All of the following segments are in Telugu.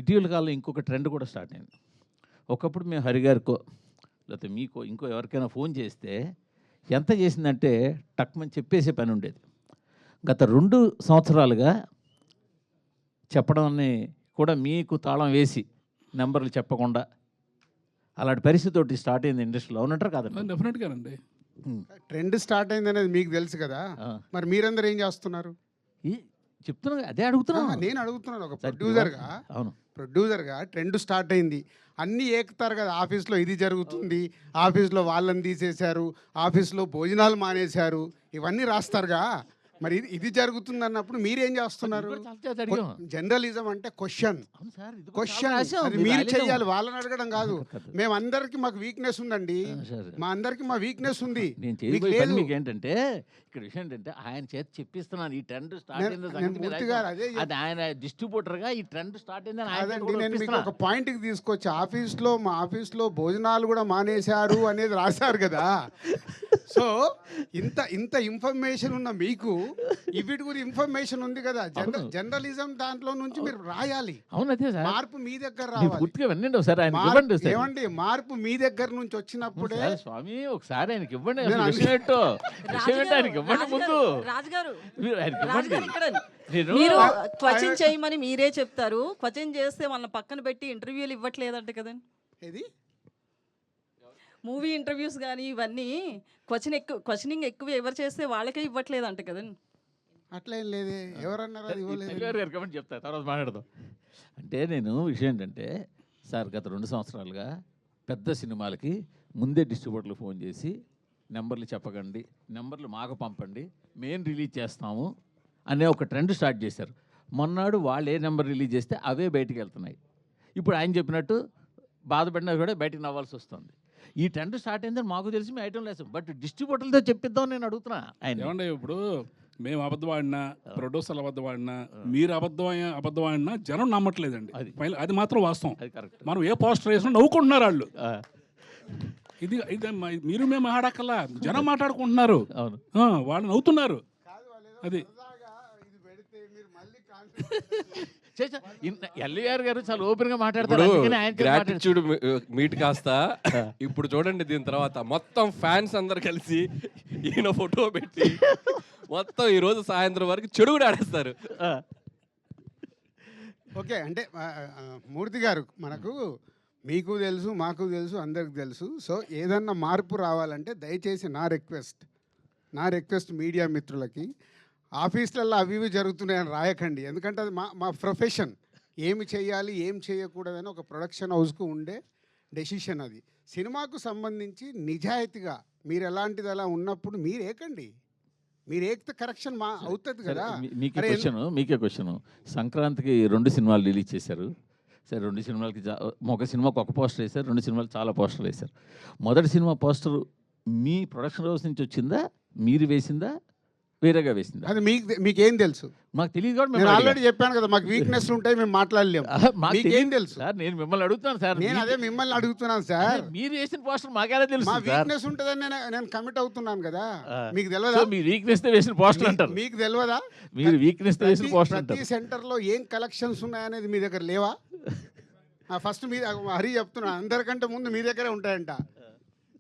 ఇటీవల కాలంలో ఇంకొక ట్రెండ్ కూడా స్టార్ట్ అయింది. ఒకప్పుడు మేము హరిగారికో లేకపోతే మీకో ఇంకో ఎవరికైనా ఫోన్ చేస్తే ఎంత చేసిందంటే టక్మని చెప్పేసే పని ఉండేది. గత 2 సంవత్సరాలుగా చెప్పడాన్ని కూడా మీకు తాళం వేసి నెంబర్లు చెప్పకుండా అలాంటి పరిస్థితి ఒకటి స్టార్ట్ అయింది ఇండస్ట్రీలో. అవునంటారు కాదండి? డెఫినెట్గానండి. ట్రెండ్ స్టార్ట్ అయింది అనేది మీకు తెలుసు కదా, మరి మీరందరూ ఏం చేస్తున్నారు? చెప్తున్నా, అదే అడుగుతున్నా. నేను అడుగుతున్నాను ఒక అవును, ప్రొడ్యూసర్గా ట్రెండ్ స్టార్ట్ అయింది, అన్నీ ఏకుతారు కదా. ఆఫీస్లో ఇది జరుగుతుంది, ఆఫీస్లో వాళ్ళని తీసేశారు, ఆఫీస్లో భోజనాలు మానేశారు, ఇవన్నీ రాస్తారుగా. మరి ఇది జరుగుతుంది అన్నప్పుడు మీరేం చేస్తున్నారు? జర్నలిజం అంటే క్వశ్చన్ అది మీరు చెయ్యాలి, వాళ్ళని అడగడం కాదు. మేమందరికి మాకు వీక్నెస్ ఉందండి, మా అందరికి మా వీక్నెస్ ఉంది. మీకు ఏంటంటే ఇక్కడ విషయం ఏంటంటే ఆయన చేత చెప్పిస్తున్నాను ఈ ట్రెండ్ స్టార్ట్ అయింది. అది ఆయన డిస్ట్రిబ్యూటర్ గా ఈ ట్రెండ్ స్టార్ట్ అయిందని నేను మీకు ఒక పాయింట్ కి తీసుకొచ్చి మా ఆఫీస్లో భోజనాలు కూడా మానేశారు అనేది రాశారు కదా. సో ఇంత ఇన్ఫర్మేషన్ ఉన్న మీకు ఇవిటి కూడా ఇన్ఫర్మేషన్ ఉంది కదా. జర్నలిజం దాంట్లో నుంచి మీరు రాయాలి. మార్పు మీ దగ్గర రావాలి. ఏమండి, మార్పు మీ దగ్గర నుంచి వచ్చినప్పుడే స్వామి ఒకసారి ఆయనకి ఇవ్వండి. మీరు క్వశ్చన్ చేయమని మీరే చెప్తారు, క్వశ్చన్ చేస్తే వాళ్ళని పక్కన పెట్టి ఇంటర్వ్యూలు ఇవ్వట్లేదంట కదండి. ఇది మూవీ ఇంటర్వ్యూస్ కానీ ఇవన్నీ క్వశ్చనింగ్ ఎక్కువ ఎవరు చేస్తే వాళ్ళకే ఇవ్వట్లేదంట కదండి. అట్లేం లేదే, ఎవరన్నారు అది ఇవ్వలేదు చెప్తా, తర్వాత మాట్లాడదాం. అంటే నేను విషయం ఏంటంటే సార్ గత 2 సంవత్సరాలుగా పెద్ద సినిమాలకి ముందే డిస్ట్రిబ్యూటర్లు ఫోన్ చేసి నెంబర్లు చెప్పకండి, నెంబర్లు మాకు పంపండి, మేము రిలీజ్ చేస్తాము అనే ఒక ట్రెండ్ స్టార్ట్ చేశారు. మొన్నాడు వాళ్ళు ఏ నెంబర్ రిలీజ్ చేస్తే అవే బయటికి వెళ్తున్నాయి. ఇప్పుడు ఆయన చెప్పినట్టు బాధపడినా కూడా బయటికి నవ్వాల్సి వస్తుంది. ఈ ట్రెండ్ స్టార్ట్ అయిందని మాకు తెలిసి మేము ఐటమ్ లేదు, బట్ డిస్ట్రిబ్యూటర్లతో చెప్పిద్దాం నేను అడుగుతున్నా. ఆయన ఏమంటే ఇప్పుడు మేము అబద్ధం ఆడినా, ప్రొడ్యూసర్లు అబద్ధం ఆడినా, మీరు అబద్ధం ఆడినా జనం నమ్మట్లేదండి. అది మాత్రం వాస్తవం. మనం ఏ పోస్టర్ వేసినా నవ్వుకుంటున్నారు వాళ్ళు. ఇది మీరు మేము మాట్లాడక్కల్లా, జనం మాట్లాడుకుంటున్నారు, వాళ్ళు నవ్వుతున్నారు. అది ఎల్ఈఆర్ గారు చాలా ఓపెన్ గా మాట్లాడతారు. మీట్ కాస్త ఇప్పుడు చూడండి, దీని తర్వాత మొత్తం ఫ్యాన్స్ అందరు కలిసి ఈయన ఫోటో పెట్టి మొత్తం ఈ రోజు సాయంత్రం వరకు చెడు కూడా ఆడేస్తారు. ఓకే, అంటే మూర్తి గారు, మీకు తెలుసు, మాకు తెలుసు, అందరికి తెలుసు. సో ఏదన్నా మార్పు రావాలంటే దయచేసి నా రిక్వెస్ట్ మీడియా మిత్రులకి, ఆఫీసులలో అవి ఇవి జరుగుతున్నాయని రాయకండి. ఎందుకంటే అది మా ప్రొఫెషన్. ఏమి చేయాలి, ఏం చేయకూడదని ఒక ప్రొడక్షన్ హౌస్కు ఉండే డెసిషన్ అది. సినిమాకు సంబంధించి నిజాయితీగా మీరు ఎలాంటిది అలా ఉన్నప్పుడు మీరు ఏకండి, మీరు ఏకితే కరెక్షన్ అవుతుంది కదా. మీకే క్వశ్చన్, సంక్రాంతికి 2 సినిమాలు రిలీజ్ చేశారు. సరే, 2 సినిమాలకి ఒక సినిమాకి ఒక పోస్టర్ వేశారు, 2 సినిమాలు చాలా పోస్టర్లు వేశారు. మొదటి సినిమా పోస్టర్ మీ ప్రొడక్షన్ హౌస్ నుంచి వచ్చిందా, మీరు వేసిందా, వేరేగా వేసిందా? అది మీకేం తెలుసు? మాకు తెలియదు. నేను ఆల్రెడీ చెప్పాను కదా, మాకు వీక్నెస్ ఉంటాయి, మేము మాట్లాడలేము. మీకేం తెలుసు సార్? నేను మిమ్మల్ని అడుగుతాను సార్. నేను అదే మిమ్మల్ని అడుగుతున్నాను సార్. మీరు వేసిన పోస్టర్ మాకేలా తెలుసు? మా వీక్నెస్ ఉంటుందని నేను కమిట్ అవుతున్నాను కదా. మీకు తెలియదా? మీ వీక్నెస్ తో వేసిన పోస్టర్ అంటారు. మీకు తెలియదా? మీరు వీక్నెస్ తో వేసిన పోస్టర్ అంటారు. ప్రతి సెంటర్లో ఏం కలెక్షన్స్ ఉన్నాయనేది మీ దగ్గర లేవా? ఫస్ట్ హరి చెప్తున్నా, అందరికంటే ముందు మీ దగ్గరే ఉంటాయంట.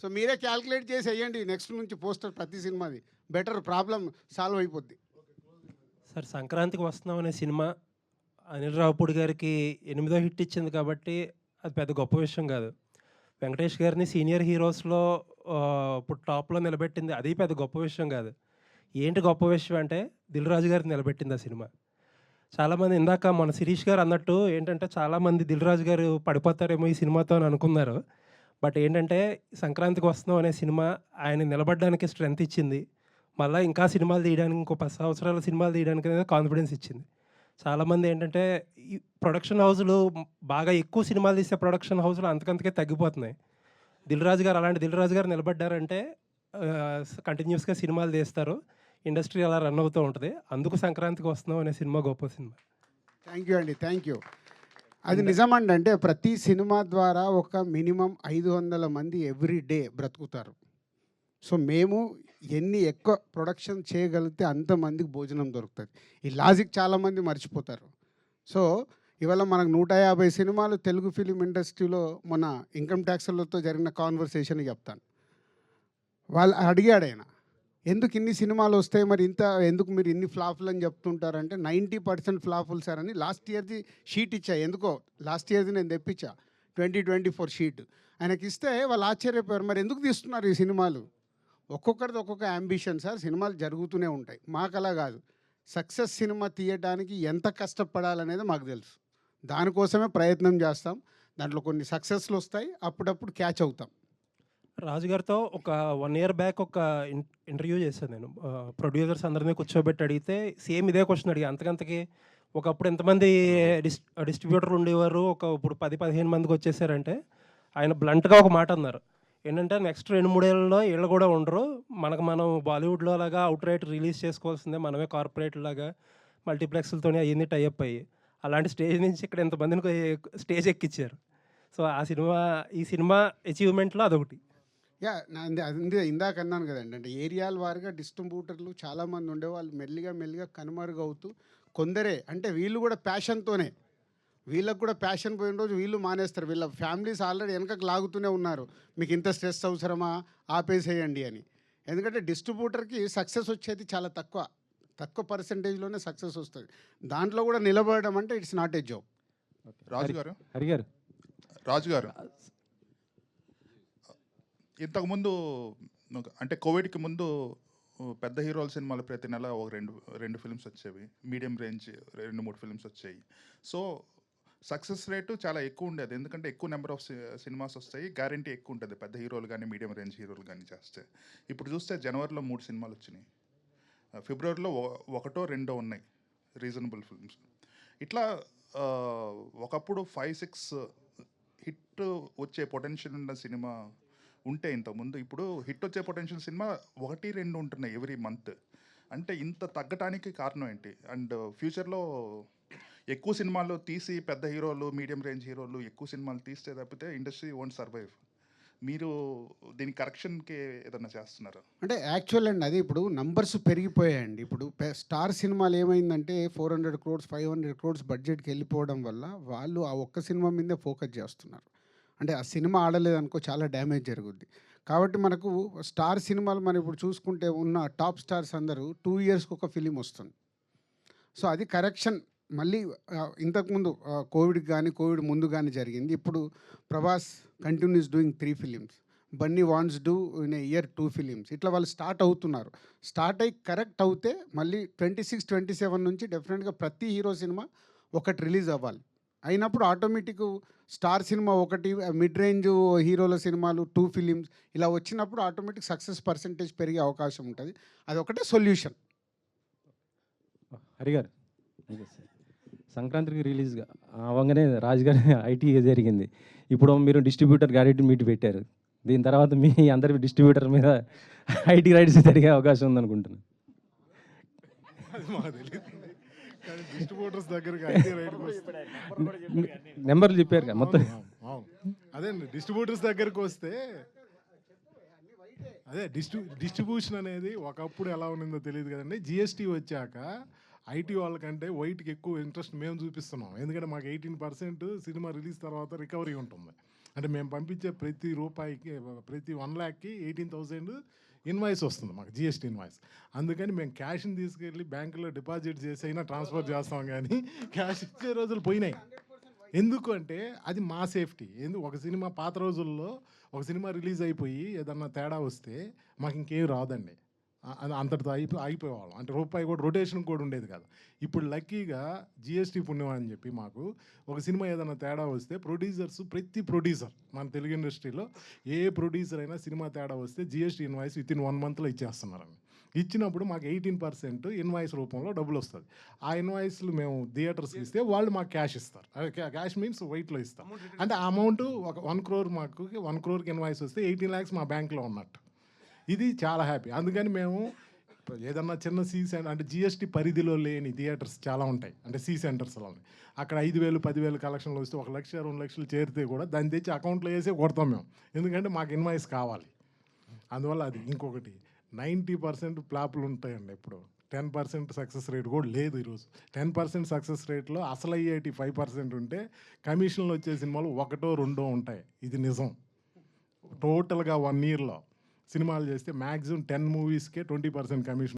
సో మీరే క్యాల్కులేట్ చేసి వేయండి నెక్స్ట్ నుంచి పోస్టర్ ప్రతి సినిమాది. బెటర్, ప్రాబ్లం సాల్వ్ అయిపోద్ది. సార్, సంక్రాంతికి వస్తున్నాం అనే సినిమా అనిల్ రావుపూడి గారికి 8వ హిట్ ఇచ్చింది కాబట్టి అది పెద్ద గొప్ప విషయం కాదు. వెంకటేష్ గారిని సీనియర్ హీరోస్లో ఇప్పుడు టాప్లో నిలబెట్టింది, అది పెద్ద గొప్ప విషయం కాదు. ఏంటి గొప్ప విషయం అంటే దిల్ రాజు గారిని నిలబెట్టింది ఆ సినిమా. చాలామంది ఇందాక మన శిరీష్ గారు అన్నట్టు ఏంటంటే చాలామంది దిల్ రాజు గారు పడిపోతారేమో ఈ సినిమాతో అని అనుకున్నారు. బట్ ఏంటంటే సంక్రాంతికి వస్తున్నాం అనే సినిమా ఆయన నిలబడడానికి స్ట్రెంత్ ఇచ్చింది. మళ్ళీ ఇంకా సినిమాలు తీయడానికి, ఇంకో 10 సంవత్సరాల సినిమాలు తీయడానికి అనేది కాన్ఫిడెన్స్ ఇచ్చింది. చాలామంది ఏంటంటే ఈ ప్రొడక్షన్ హౌస్లు బాగా ఎక్కువ సినిమాలు తీసే ప్రొడక్షన్ హౌస్లు అంతకంతకే తగ్గిపోతున్నాయి. దిల్ రాజు గారు నిలబడ్డారంటే కంటిన్యూస్గా సినిమాలు తీస్తారు, ఇండస్ట్రీ అలా రన్ అవుతూ ఉంటుంది. అందుకు సంక్రాంతికి వస్తున్నాం అనే సినిమా గొప్ప సినిమా. థ్యాంక్ యూ అండి, థ్యాంక్ యూ. అది నిజమండి. అంటే ప్రతి సినిమా ద్వారా ఒక మినిమం 500 మంది ఎవ్రీ డే బ్రతుకుతారు. సో మేము ఎన్ని ఎక్కువ ప్రొడక్షన్ చేయగలిగితే అంతమందికి భోజనం దొరుకుతుంది. ఈ లాజిక్ చాలామంది మర్చిపోతారు. సో ఇవాళ మనకు 150 సినిమాలు తెలుగు ఫిలిం ఇండస్ట్రీలో మన ఇన్కమ్ ట్యాక్స్లతో జరిగిన కాన్వర్సేషన్ చెప్తాను. వాళ్ళు అడిగాడు ఆయన, ఎందుకు ఇన్ని సినిమాలు వస్తాయి మరి ఎందుకు మీరు ఇన్ని ఫ్లాపులు అని చెప్తుంటారంటే 90% ఫ్లాపులు సార్ అని లాస్ట్ ఇయర్ది షీట్ ఇచ్చా. ఎందుకో లాస్ట్ ఇయర్ది నేను తెప్పించా 2024 షీట్. ఆయనకి ఇస్తే వాళ్ళు ఆశ్చర్యపోయారు, మరి ఎందుకు తీస్తున్నారు ఈ సినిమాలు? ఒక్కొక్కరిది ఒక్కొక్క యాంబిషన్ సార్, సినిమాలు జరుగుతూనే ఉంటాయి. మాకు అలా కాదు, సక్సెస్ సినిమా తీయడానికి ఎంత కష్టపడాలనేది మాకు తెలుసు. దానికోసమే ప్రయత్నం చేస్తాం. దాంట్లో కొన్ని సక్సెస్లు వస్తాయి, అప్పుడప్పుడు క్యాచ్ అవుతాం. రాజుగారితో ఒక 1 year బ్యాక్ ఒక ఇంటర్వ్యూ చేశాను నేను. ప్రొడ్యూసర్స్ అందరినీ కూర్చోబెట్టి అడిగితే సేమ్ ఇదే క్వశ్చన్ అడిగా. అంతకంతకి ఒకప్పుడు ఎంతమంది డిస్ట్రిబ్యూటర్లు ఉండేవారు, ఇప్పుడు 10-15 మందికి వచ్చేసారంటే ఆయన బ్లంట్గా ఒక మాట అన్నారు. ఏంటంటే నెక్స్ట్ 2-3 ఏళ్ళలో వీళ్ళు కూడా ఉండరు, మనం బాలీవుడ్లో లాగా అవుట్ రైట్ రిలీజ్ చేసుకోవాల్సిందే, మనమే కార్పొరేట్ లాగా మల్టీప్లెక్స్లతోనే అయ్యింది టైఅప్ అయ్యి, అలాంటి స్టేజ్ నుంచి ఇక్కడ ఎంతమందిని స్టేజ్ ఎక్కించారు. సో ఈ సినిమా అచీవ్మెంట్లో అదొకటి. యా, అది ఇందాక అన్నాను కదండి, అంటే ఏరియాల వారిగా డిస్ట్రిబ్యూటర్లు చాలామంది ఉండేవాళ్ళు మెల్లిగా కనుమరుగవుతూ కొందరే, అంటే వీళ్ళు కూడా ప్యాషన్తోనే, వీళ్ళకు కూడా ప్యాషన్ పోయిన రోజు వీళ్ళు మానేస్తారు. వీళ్ళ ఫ్యామిలీస్ ఆల్రెడీ వెనకకు లాగుతూనే ఉన్నారు, మీకు ఇంత స్ట్రెస్ అవసరమా, ఆపేసేయండి అని. ఎందుకంటే డిస్ట్రిబ్యూటర్కి సక్సెస్ వచ్చేది చాలా తక్కువ పర్సంటేజ్లోనే సక్సెస్ వస్తుంది. దాంట్లో కూడా నిలబడడం అంటే ఇట్స్ నాట్ ఏ జాబ్. రాజు గారు ఇంతకుముందు అంటే కోవిడ్కి ముందు పెద్ద హీరోల సినిమాలు ప్రతి నెల ఒక రెండు ఫిల్మ్స్ వచ్చేవి, మీడియం రేంజ్ 2-3 ఫిల్మ్స్ వచ్చాయి. సో సక్సెస్ రేటు చాలా ఎక్కువ ఉండేది, ఎందుకంటే ఎక్కువ నెంబర్ ఆఫ్ సినిమాస్ వస్తాయి, గ్యారంటీ ఎక్కువ ఉంటుంది పెద్ద హీరోలు కానీ మీడియం రేంజ్ హీరోలు కానీ చేస్తే. ఇప్పుడు చూస్తే జనవరిలో 3 సినిమాలు వచ్చినాయి, ఫిబ్రవరిలో 1-2 ఉన్నాయి రీజనబుల్ ఫిల్మ్స్. ఇట్లా ఒకప్పుడు 5-6 హిట్ వచ్చే పొటెన్షియల్ ఉన్న సినిమా ఉంటే ఇంతకుముందు, ఇప్పుడు హిట్ వచ్చే పొటెన్షియల్ సినిమా 1-2 ఉంటున్నాయి ఎవ్రీ మంత్. అంటే ఇంత తగ్గటానికి కారణం ఏంటి? అండ్ ఫ్యూచర్లో ఎక్కువ సినిమాలు తీసి పెద్ద హీరోలు మీడియం రేంజ్ హీరోలు ఎక్కువ సినిమాలు తీస్తే తప్పితే ఇండస్ట్రీ వోంట్ సర్వైవ్. మీరు దీని కరెక్షన్కి ఏదన్నా చేస్తున్నారా? అంటే యాక్చువల్ అండి, అది ఇప్పుడు నంబర్స్ పెరిగిపోయాయండి. ఇప్పుడు స్టార్ సినిమాలు ఏమైందంటే 400 crores 500 crores బడ్జెట్కి వెళ్ళిపోవడం వల్ల వాళ్ళు ఆ ఒక్క సినిమా మీదే ఫోకస్ చేస్తున్నారు. అంటే ఆ సినిమా ఆడలేదనుకో చాలా డ్యామేజ్ జరుగుద్ది. కాబట్టి మనకు స్టార్ సినిమాలు మనం ఇప్పుడు చూసుకుంటే ఉన్న టాప్ స్టార్స్ అందరూ 2 yearsకి ఒక ఫిలిం వస్తుంది. సో అది కరెక్షన్ మళ్ళీ ఇంతకుముందు కోవిడ్ ముందు కానీ జరిగింది. ఇప్పుడు Prabhas continuous doing 3 films, Bunny wants do in a year 2 films. ఇట్లా వాళ్ళు స్టార్ట్ అవుతున్నారు. స్టార్ట్ అయ్యి కరెక్ట్ అవుతే మళ్ళీ 26-27 నుంచి డెఫినెట్గా ప్రతి హీరో సినిమా ఒకటి రిలీజ్ అవ్వాలి. అయినప్పుడు ఆటోమేటిక్ స్టార్ సినిమా ఒకటి, మిడ్ రేంజ్ హీరోల సినిమాలు 2 films ఇలా వచ్చినప్పుడు ఆటోమేటిక్ సక్సెస్ పర్సంటేజ్ పెరిగే అవకాశం ఉంటుంది. అది ఒకటే సొల్యూషన్. హరిగారు సంక్రాంతికి రిలీజ్గా అవ్వగానే రాజుగారి ఐటీ జరిగింది. ఇప్పుడు మీరు డిస్ట్రిబ్యూటర్ గ్యారెంటీ మీట్ పెట్టారు. దీని తర్వాత మీ అందరి డిస్ట్రిబ్యూటర్ మీద ఐటీ రైట్స్ జరిగే అవకాశం ఉందనుకుంటున్నాను. డిస్ట్రిబ్యూటర్స్ దగ్గరికి నెంబర్లు చెప్పారు కదా మొత్తం. అదే డిస్ట్రిబ్యూటర్స్ దగ్గరికి వస్తే అదే డిస్ట్రిబ్యూషన్ అనేది ఒకప్పుడు ఎలా ఉన్నదో తెలియదు కదండి. జిఎస్టీ వచ్చాక ఐటీ వాళ్ళకంటే వైట్కి ఎక్కువ ఇంట్రెస్ట్ మేము చూపిస్తున్నాం. ఎందుకంటే మాకు 18% సినిమా రిలీజ్ తర్వాత రికవరీ ఉంటుంది. అంటే మేము పంపించే ప్రతి రూపాయికి ప్రతి 1 lakhకి 18,000 ఇన్వాయిస్ వస్తుంది మాకు, జిఎస్టీ ఇన్వాయిస్. అందుకని మేము క్యాష్ని తీసుకెళ్ళి బ్యాంకులో డిపాజిట్ చేసి అయినా ట్రాన్స్ఫర్ చేస్తాం, కానీ క్యాష్ ఇచ్చే రోజులు పోయినాయి. ఎందుకు అంటే అది మా సేఫ్టీ. ఒక సినిమా పాత రోజుల్లో ఒక సినిమా రిలీజ్ అయిపోయి ఏదన్నా తేడా వస్తే మాకు ఇంకేం రాదండి, అంతటితో అయిపోయేవాళ్ళం. అంటే రూపాయి కూడా రొటేషన్ కూడా ఉండేది కాదు. ఇప్పుడు లక్కీగా జిఎస్టీ పుణ్యం అని చెప్పి మాకు ఒక సినిమా ఏదైనా తేడా వస్తే ప్రతి ప్రొడ్యూసర్ మన తెలుగు ఇండస్ట్రీలో ఏ ప్రొడ్యూసర్ అయినా సినిమా తేడా వస్తే జిఎస్టీ ఇన్వాయిస్ వితిన్ 1 monthలో ఇచ్చేస్తున్నారండి. ఇచ్చినప్పుడు మాకు 18% ఇన్వాయిస్ రూపంలో డబ్బులు వస్తుంది. ఆ ఇన్వాయిస్లు మేము థియేటర్స్కి ఇస్తే వాళ్ళు మాకు క్యాష్ ఇస్తారు. క్యాష్ మీన్స్ వైట్లో ఇస్తాం. అంటే ఆ అమౌంట్ ఒక 1 crore మాకు 1 crore ఇన్వాయిస్ వస్తే 18 lakhs మా బ్యాంక్లో ఉన్నట్టు. ఇది చాలా హ్యాపీ. అందుకని మేము ఏదన్నా చిన్న అంటే జిఎస్టీ పరిధిలో లేని థియేటర్స్ చాలా ఉంటాయి, అంటే సెంటర్స్లో అక్కడ 5,000 10,000 కలెక్షన్లు వస్తే 1 లక్ష 2 లక్షలు చేరితే కూడా దాన్ని తెచ్చి అకౌంట్లో వేసే కొడతాం మేము, ఎందుకంటే మాకు ఇన్వాయిస్ కావాలి. అందువల్ల అది ఇంకొకటి 90% ఫ్లాపులు ఉంటాయండి. ఇప్పుడు 10% సక్సెస్ రేట్ కూడా లేదు ఈరోజు. 10% సక్సెస్ రేట్లో అసలు అయ్యేటి 5% ఉంటే కమిషన్లు వచ్చే సినిమాలు 1, 2 ఉంటాయి. ఇది నిజం. టోటల్గా 1 ఇయర్లో సినిమాలు చేస్తే మ్యాక్సిమం 10 మూవీస్కే 20% కమిషన్